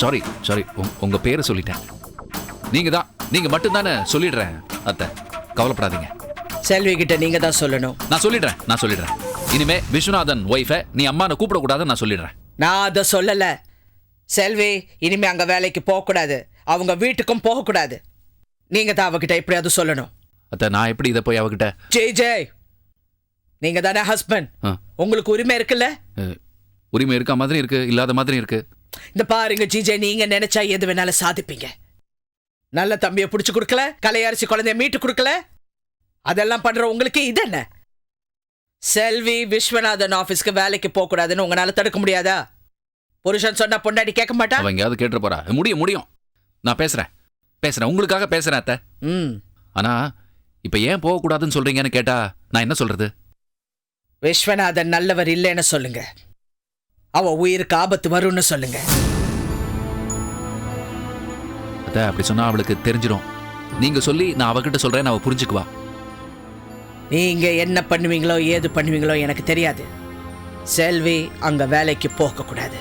சாரி சாரி, உங்க பேரை சொல்லிட்டேன். நீங்க மட்டும்தானே சொல்லிடுறேன் அத்தை, கவலைப்படாதீங்க. செல்வி கிட்ட நீங்க தான் சொல்லணும். நான் சொல்லிடுறேன். இனிமே விஸ்வநாதன் ஒய்ஃபை நீ அம்மானை கூப்பிடக்கூடாதுன்னு நான் சொல்லிடுறேன். நான் அதை சொல்லல. செல்வி இனிமே அங்க வேலைக்கு போகக்கூடாது, அவங்க வீட்டுக்கும் போகக்கூடாது. நீங்க தான் அவகிட்ட எப்படியாவது சொல்லணும். அத்தை, நான் எப்படி இதை போய் அவகிட்ட? ஜெய் நீங்க தானே ஹஸ்பண்ட், உங்களுக்கு உரிமை இருக்குல்ல? உரிமை இருக்க மாதிரி இருக்கு, இல்லாத மாதிரி இருக்கு. இந்த பாருங்க ஜிஜே, நீங்க நினைச்சா எது வேணாலும் சாதிப்பீங்க. நல்ல தம்பியை பிடிச்சு கொடுக்கல, கலையரசி குழந்தைய மீட்டு கொடுக்கல, அதெல்லாம் பண்ற உங்களுக்கு இது என்ன? செல்வி விஸ்வநாதன் ஆபீஸ்க்கு வேலைக்கு போக கூடாதுன்னு உங்களால தடுக்க முடியாதா? புருஷன் சொன்னா பொண்டாட்டி கேட்க மாட்டா? அவன் எங்கேயாவது கேட்டு போறா. முடியும். நான் பேசுறேன் உங்களுக்காக பேசுறேன் அத்தை. ஆனா இப்ப ஏன் போக கூடாதுன்னு சொல்றீங்கன்னு கேட்டா நான் என்ன சொல்றது? விஸ்வநாதன் நல்லவர் இல்லைன்னு சொல்லுங்க, அவ உயிருக்கு ஆபத்து வரும்னு சொல்லுங்க. அத்தை, அப்படி சொன்னா அவளுக்கு தெரிஞ்சிடும். நீங்க சொல்லி நான் அவகிட்ட சொல்றேன், அவ புரிஞ்சுக்குவா. நீங்க என்ன பண்ணுவீங்களோ ஏது பண்ணுவீங்களோ எனக்கு தெரியாது. செல்வி அங்க வேலைக்கு போக கூடாது.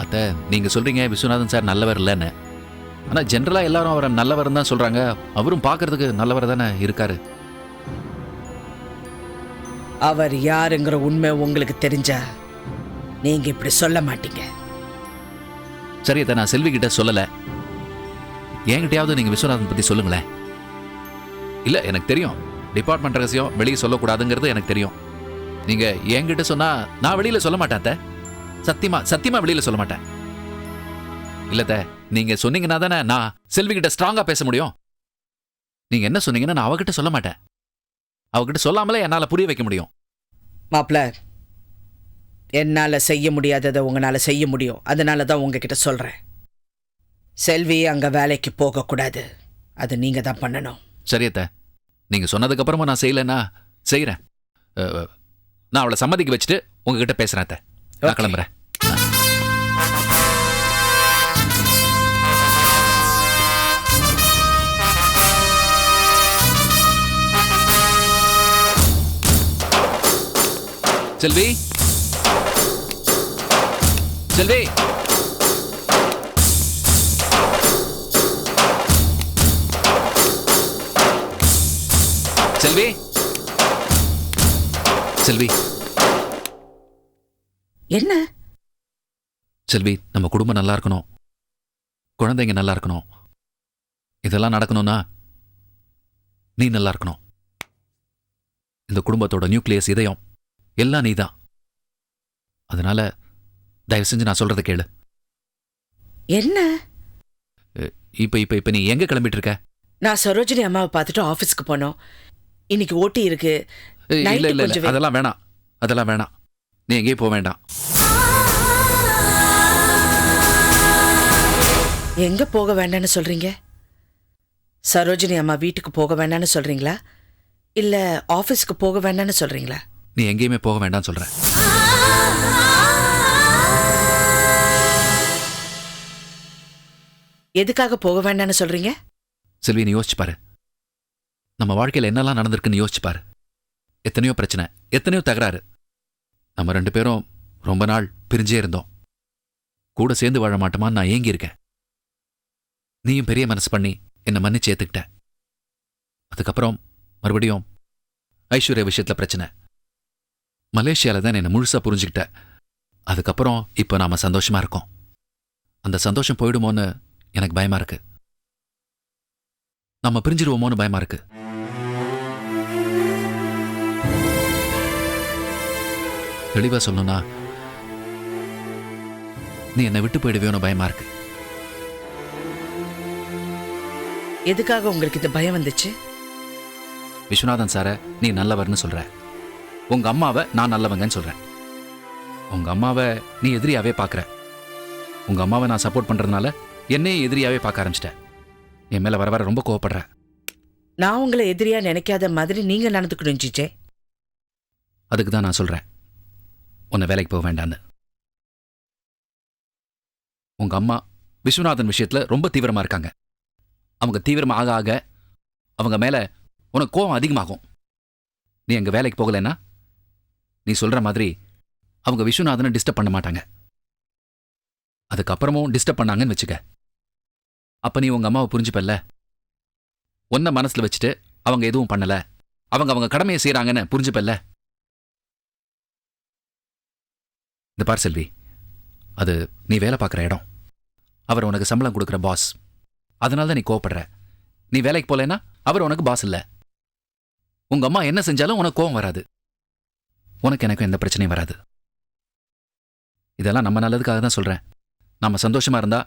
அத்தை, நீங்க சொல்றீங்க விஸ்வநாதன் சார் நல்லவர் இல்லைன்னு. ஆனா ஜென்ரலா எல்லாரும் அவரை நல்லவர் தான் சொல்றாங்க. அவரும் பார்க்கறதுக்கு நல்லவர் தானே இருக்காரு. அவர் யாருங்கிற உண்மை உங்களுக்கு தெரிஞ்சா நீங்க இப்படி சொல்ல மாட்டீங்க. சரி அத்தை, நான் செல்வி கிட்ட சொல்லல. என்கிட்டயாவது நீங்க விஸ்வநாதன் பத்தி சொல்லுங்களேன். இல்ல, எனக்கு தெரியும் டிபார்ட்மெண்ட் ரகசியம் வெளியே சொல்லக்கூடாதுங்கிறது எனக்கு தெரியும். நீங்க என்கிட்ட சொன்னா நான் வெளியில சொல்ல மாட்டேன் அத்தை. சத்தியமா வெளியில சொல்ல மாட்டேன். இல்லத்த, நீங்க சொன்னீங்கன்னா தானே நான் செல்வி கிட்ட ஸ்ட்ராங்கா பேச முடியும். நீங்க என்ன சொன்னீங்கன்னா நான் அவகிட்ட சொல்ல மாட்டேன். அவகிட்ட சொல்லாமலே என்னால புரிய வைக்க முடியும். மாப்ள, என்னால செய்ய முடியாததை உங்களால செய்ய முடியும். அதனால தான் உங்ககிட்ட சொல்றேன். செல்வி அங்க வேலைக்கு போக கூடாது, அது நீங்க தான் பண்ணணும். சரியத்த, நீங்க சொன்னதுக்கு அப்புறமா நான் செய்யலன்னா செய்யறேன். நான் அவளை சம்மதிக்க வச்சுட்டு உங்ககிட்ட பேசுறேன் அத்தை. நான் கிளம்புறேன். செல்வி செல்வி செல்வி செல்வி என்ன? செல்வி, நம்ம குடும்பம் நல்லா இருக்கணும், குழந்தைங்க நல்லா இருக்கணும். இதெல்லாம் நடக்கணும்னா நீ நல்லா இருக்கணும். இந்த குடும்பத்தோட நியூக்ளியஸ் இதயம் எல்லாம் நீதான். அதனால தயவு செஞ்சு நான் சொல்றதை கேளு. என்ன? இப்ப நீ எங்க கிளம்பிட்டு இருக்க? நான் சரோஜினி அம்மாவை பார்த்துட்டு ஆபீஸ்க்கு போனோம். இன்னைக்கு ஓட்டி இருக்கு. இல்ல, அதெல்லாம் வேணாம். நீ எங்கேயும் போக வேண்டாம். எங்க போக வேண்டாம்னு சொல்றீங்க? சரோஜினி அம்மா வீட்டுக்கு போக வேண்டாம்னு சொல்றீங்களா, இல்ல ஆபீஸ்க்கு போக வேண்டாம்னு சொல்றீங்களா? நீ எங்கேயுமே போக வேண்டாம்னு சொல்ற. எதுக்காக போக வேண்டாம்னு சொல்றீங்க? செல்வி, நீ யோசிச்சு பாரு. நம்ம வாழ்க்கையில என்னெல்லாம் நடந்திருக்குன்னு யோசிச்சு பாரு. எத்தனையோ பிரச்சனை, எத்தனையோ தகராறு. நம்ம 2 பேரும் ரொம்ப நாள் பிரிஞ்சே இருந்தோம். கூட சேர்ந்து வாழ மாட்டோமான்னு நான் ஏங்கி இருக்கேன். நீயும் பெரிய மனசு பண்ணி என்னை மன்னிச்சு ஏத்துக்கிட்ட. அதுக்கப்புறம் மறுபடியும் ஐஸ்வர்யா விஷயத்துல பிரச்சனை. மலேசியால தான் என்னை முழுசா புரிஞ்சுக்கிட்ட. அதுக்கப்புறம் இப்போ நாம சந்தோஷமா இருக்கோம். அந்த சந்தோஷம் போயிடுமோன்னு எனக்கு பயமா இருக்கு. நம்ம பிரிஞ்சிருவோமோன்னு பயமா இருக்கு. தெளிவா சொல்லணும்னா நீ என்னை விட்டு போயிடுவேன்னு பயமா இருக்கு. எதுக்காக உங்களுக்கு இந்த பயம் வந்துச்சு? விஸ்வநாதன் சாரை நீ நல்லவர்னு சொல்ற, உங்க அம்மாவை நான் நல்லவங்கன்னு சொல்றேன். உங்க அம்மாவை நீ எதிரியாவே பார்க்குற. உங்க அம்மாவை நான் சப்போர்ட் பண்றதுனால என்னையே எதிரியாவே பார்க்க ஆரம்பிச்சிட்டேன். என் மேல வர வர ரொம்ப கோவப்படுற. நான் உங்களை எதிரியா நினைக்காத மாதிரி நீங்க நடந்துக்கணும் ஜிஜே. அதுக்கு தான் நான் சொல்றேன் உன்னை வேலைக்கு போக வேண்டான்னு. உங்க அம்மா விஸ்வநாதன் விஷயத்துல ரொம்ப தீவிரமா இருக்காங்க. அவங்க தீவிரமா ஆக ஆக அவங்க மேல உனக்கு கோவம் அதிகமாகும். நீ அங்க வேலைக்கு போகலைன்னா நீ சொல்ற மாதிரி அவங்க விஸ்வநாதனை டிஸ்டர்ப் பண்ண மாட்டாங்க. அதுக்கப்புறமும் டிஸ்டர்ப் பண்ணாங்கன்னு வச்சுக்க, அப்ப நீ உங்க அம்மாவை புரிஞ்சுப்பல்ல. உன்னை மனசுல வச்சுட்டு அவங்க எதுவும் பண்ணல, அவங்க கடமையை செய்யறாங்கன்னு புரிஞ்சுப்பல்ல. இந்த பார் செல்வி, அது நீ வேலை பார்க்குற இடம். அவர் உனக்கு சம்பளம் கொடுக்குற பாஸ். அதனால தான் நீ கோவப்படுற. நீ வேலைக்கு போலேன்னா அவர் உனக்கு பாஸ் இல்லை. உங்க அம்மா என்ன செஞ்சாலும் உனக்கு கோவம் வராது. உனக்கு எனக்கும் எந்த பிரச்சனையும் வராது. இதெல்லாம் நம்ம நல்லதுக்காக தான் சொல்றேன். நம்ம சந்தோஷமா இருந்தா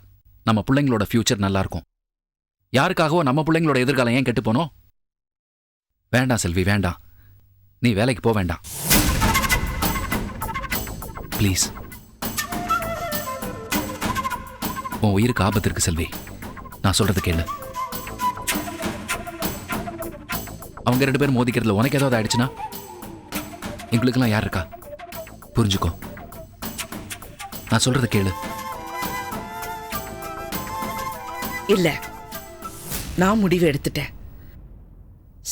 நம்ம பிள்ளைங்களோட ஃபியூச்சர் நல்லா இருக்கும். யாருக்காகவோ நம்ம பிள்ளைங்களோட எதிர்காலம் ஏன் கெட்டு போனோம்? வேண்டாம் செல்வி, வேண்டாம். நீ வேலைக்கு போக வேண்டாம் ப்ளீஸ். உன் உயிருக்கு ஆபத்து இருக்கு செல்வி. நான் சொல்றது கேளு. அவங்க 2 பேரும் மோதிக்கிறதுல உனக்கு ஏதாவது ஆயிடுச்சுன்னா எங்களுக்கெல்லாம் யார் இருக்கா? புரிஞ்சுக்கோ. நான் சொல்றது கேளு. இல்ல, நான் முடிவு எடுத்துட்டேன்.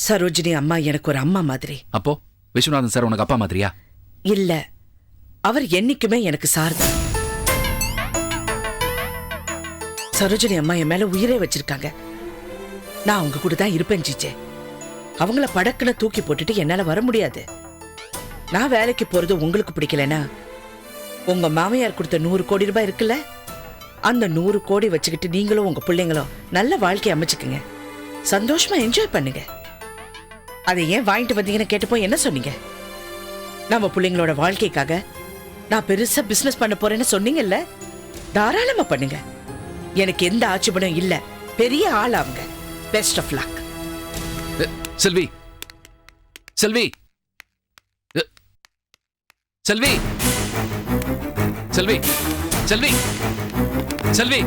சரோஜினி அம்மா எனக்கு ஒரு அம்மா மாதிரி. அப்போ விஸ்வநாதன் சார் உனக்கு அப்பா மாதிரியா? இல்ல, அவர் என்னைக்குமே எனக்கு சார்தான். சரோஜினி அம்மா என் மேல உயிரே வச்சிருக்காங்க. நான் அவங்க கூட தான் இருப்பேன் ஜிஜே. அவங்கள படக்குன்னு தூக்கி போட்டுட்டு என்னால வர முடியாது. நான் வேலைக்கு போறது உங்களுக்கு பிடிக்கலனா, உங்க மாமியார் கொடுத்த 100 கோடி ரூபாய் இருக்குல்ல, அந்த 100 கோடி வச்சுக்கிட்டு நீங்களும் உங்க பிள்ளைங்களும் நல்ல வாழ்க்கையை அமைச்சுக்குங்க. சந்தோஷமா என்ஜாய் பண்ணுங்க. அதை ஏன் வாங்கிட்டு வந்தீங்கன்னு கேட்டப்போ என்ன சொன்னீங்க? நம்ம பிள்ளைங்களோட வாழ்க்கைக்காக நான் பெருசா பிசினஸ் பண்ண போறேன்னு சொன்னீங்கல்ல. தாராளமா பண்ணுங்க. எனக்கு எந்த ஆட்சேபனும் இல்ல. பெரிய ஆள் அவங்க. Best of luck. Selvi, Selvi, Selvi, Selvi, Selvi, Selvi.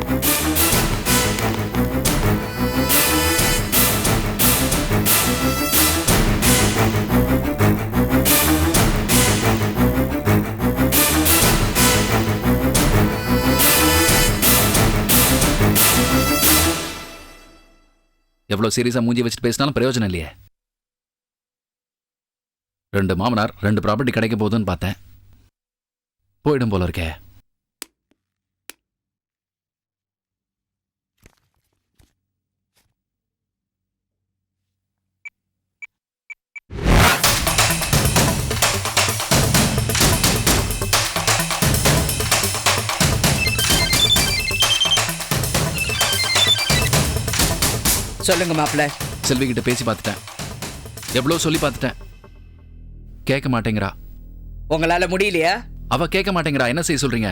எவ்வளவு சீரியஸா மூஞ்சி வச்சுட்டு பேசினாலும் பிரயோஜனம் இல்லையே. 2 மாமனார் 2 ப்ராப்பர்ட்டி கிடைக்க போகுதுன்னு பார்த்தேன். போயிடும் போல இருக்கே. சொல்லுங்க மாப்பிள்ள. செல்வி கிட்ட பேசி பார்த்துட்டேன். எவ்வளவு சொல்லி பார்த்துட்டேன். கேட்க மாட்டேங்கிறா. உங்களால முடியலையா? அவ கேட்க மாட்டேங்கிறா. என்ன செய்ய சொல்றீங்க?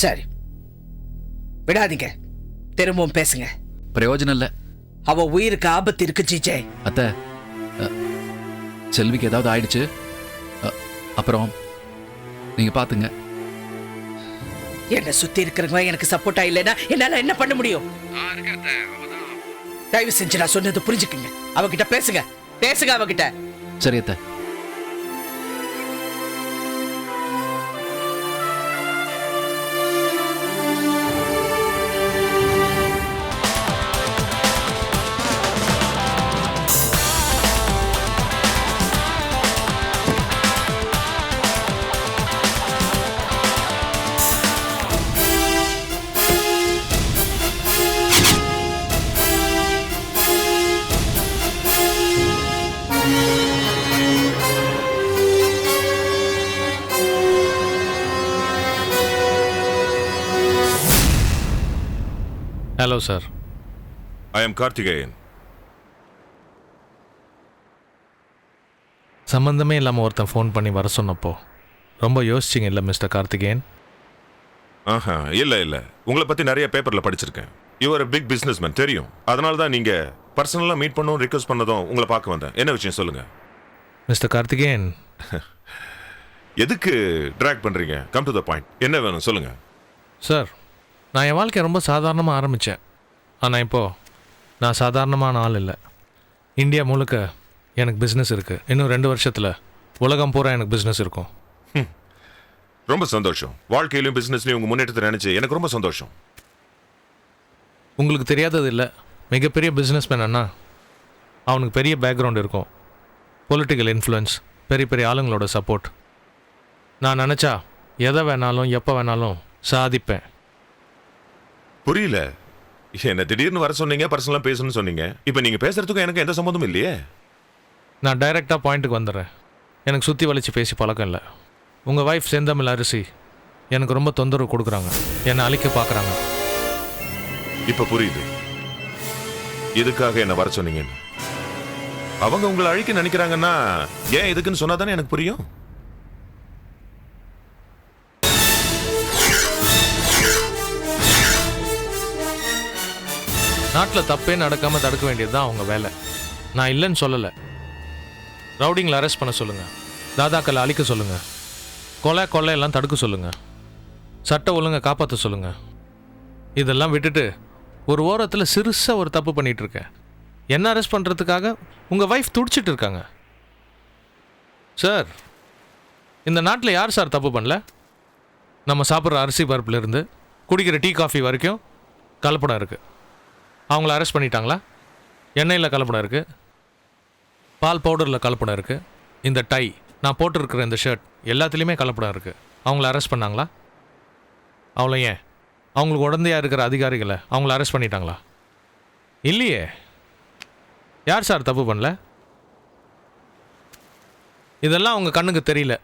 சரி, விடாதீங்க. திரும்பவும் பேசுங்க. பிரயோஜனம் இல்ல. அவ உயிருக்கு ஆபத்து இருக்கு ஜிஜே. அத்தை, செல்விக்கு ஏதாவது ஆயிடுச்சு அப்புறம் நீங்க பாத்துங்க. என்ன சுத்தி இருக்கிறவங்க எனக்கு சப்போர்ட்டா இல்லைன்னா என்னால என்ன பண்ண முடியும்? தயவு செஞ்சு நான் சொன்னது புரிஞ்சுக்குங்க. அவகிட்ட பேசுங்க, பேசுங்க அவகிட்ட. சரி அத்தை. Hello sir. I am Karthikeyan. சம்மந்தமே இல்லாமல் ஒருத்தன் ஃபோன் பண்ணி வர சொன்னப்போ ரொம்ப யோசிச்சிங்க இல்லை மிஸ்டர் கார்த்திகேயன்? ஆஹா, இல்லை இல்லை, உங்களை பற்றி நிறைய பேப்பரில் படிச்சிருக்கேன். யுவர் a பிக் பிசினஸ்மேன் தெரியும். அதனால தான் நீங்க பர்சனலா மீட் பண்ணவும் ரிக்வெஸ்ட் பண்ணதும் உங்களை பார்க்க வந்தேன். என்ன விஷயம் சொல்லுங்க. மிஸ்டர் கார்த்திகேயன், எதுக்கு ட்ராக் பண்றீங்க? Come to the point. என்ன வேணும் சொல்லுங்க. சார், நான் என் வாழ்க்கையை ரொம்ப சாதாரணமாக ஆரம்பித்தேன். ஆனால் இப்போது நான் சாதாரணமான ஆள் இல்லை. இந்தியா முழுக்க எனக்கு பிஸ்னஸ் இருக்குது. இன்னும் 2 வருஷத்தில் உலகம் பூரா எனக்கு பிஸ்னஸ் இருக்கும். ரொம்ப சந்தோஷம். வாழ்க்கையிலும் பிசினஸ்லயும் உங்க முன்னேற்றத்தை நினைச்சு எனக்கு ரொம்ப சந்தோஷம். உங்களுக்கு தெரியாதது இல்லை, மிகப்பெரிய பிஸ்னஸ்மேன் அண்ணா அவனுக்கு பெரிய பேக்ரவுண்ட் இருக்கும். பொலிட்டிக்கல் இன்ஃப்ளூயன்ஸ், பெரிய பெரிய ஆளுங்களோட சப்போர்ட். நான் நினச்சா எதை வேணாலும் எப்போ வேணாலும் சாதிப்பேன். புரியல. என்ன திடீர்னு வர சொன்னீங்க, பர்சனலா பேசணும்னு சொன்னீங்க. இப்போ நீங்க பேசுறதுக்கும் எனக்கு எந்த சம்மந்தமும் இல்லையே. நான் டைரெக்டாக பாயிண்ட்டுக்கு வந்துடுறேன். எனக்கு சுற்றி வலிச்சு பேசி பழக்கம் இல்லை. உங்கள் ஒய்ஃப் செந்தமிழ் அரிசி எனக்கு ரொம்ப தொந்தரவு கொடுக்குறாங்க, என்னை அழிக்க பார்க்குறாங்க. இப்போ புரியுது எதுக்காக என்ன வர சொன்னீங்கன்னு. அவங்க உங்களை அழிக்க நினைக்கிறாங்கன்னா ஏன் எதுக்குன்னு சொன்னா தானே எனக்கு புரியும். நாட்டில் தப்பே நடக்காமல் தடுக்க வேண்டியது தான் அவங்க வேலை. நான் இல்லைன்னு சொல்லலை. ரவுடிங்களை அரெஸ்ட் பண்ண சொல்லுங்கள், தாதாக்களை அழிக்க சொல்லுங்கள், கொலை எல்லாம் தடுக்க சொல்லுங்கள், சட்ட ஒழுங்கை காப்பாற்ற சொல்லுங்கள். இதெல்லாம் விட்டுட்டு ஒரு ஓரத்தில் சிறுசாக ஒரு தப்பு பண்ணிகிட்ருக்கேன். என்ன அரெஸ்ட் பண்ணுறதுக்காக உங்கள் ஒய்ஃப் துடிச்சிட்டு இருக்காங்க. சார், இந்த நாட்டில் யார் சார் தப்பு பண்ணல? நம்ம சாப்பிட்ற அரிசி பருப்புலேருந்து குடிக்கிற டீ காஃபி வரைக்கும் கலப்படம் இருக்குது. அவங்கள அரெஸ்ட் பண்ணிட்டாங்களா? எண்ணெயில் கலப்படம் இருக்குது, பால் பவுடரில் கலப்படம் இருக்குது, இந்த டை நான் போட்டிருக்கிற இந்த ஷர்ட் எல்லாத்துலேயுமே கலப்படம் இருக்குது. அவங்கள அரெஸ்ட் பண்ணாங்களா? அவ்வளோ ஏன் அவங்களுக்கு உடந்தையாக இருக்கிற அதிகாரிகளை அவங்கள அரெஸ்ட் பண்ணிட்டாங்களா? இல்லையே. யார் சார் தப்பு பண்ணல? இதெல்லாம் அவங்க கண்ணுக்கு தெரியல,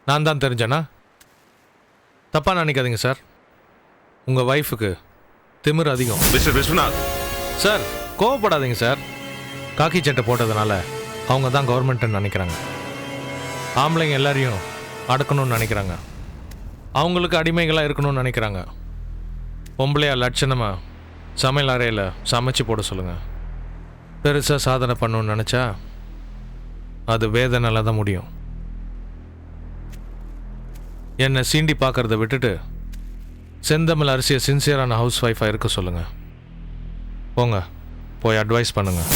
நான் தான் தெரிஞ்சேனா? தப்பாக நினைக்காதீங்க சார். உங்கள் ஒய்ஃபுக்கு திமிர் அதிகம். மிஸ்டர் விஸ்வநாத் சார், கோவப்படாதீங்க சார். காக்கி சட்டை போட்டதுனால அவங்க தான் கவர்மெண்ட்டுன்னு நினைக்கிறாங்க. ஆம்பளைங்க எல்லாரையும் அடக்கணும்னு நினைக்கிறாங்க, அவங்களுக்கு அடிமைகளாக இருக்கணும்னு நினைக்கிறாங்க. பொம்பளையா லட்சணமாக சமையல் அறையில் சமைச்சு போட சொல்லுங்கள். பெருசாக சாதனை பண்ணணும்னு நினச்சா அது வேதனையில் தான் முடியும். என்னை சீண்டி பார்க்குறத விட்டுட்டு செந்தமிழ் அரிசியை சின்சியரான ஹவுஸ் ஒய்ஃபாக இருக்க சொல்லுங்கள். போங்க, போய் அட்வைஸ் பண்ணுங்கள்.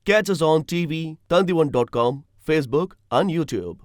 Catch us on TV, Tandivan.com, Facebook and YouTube.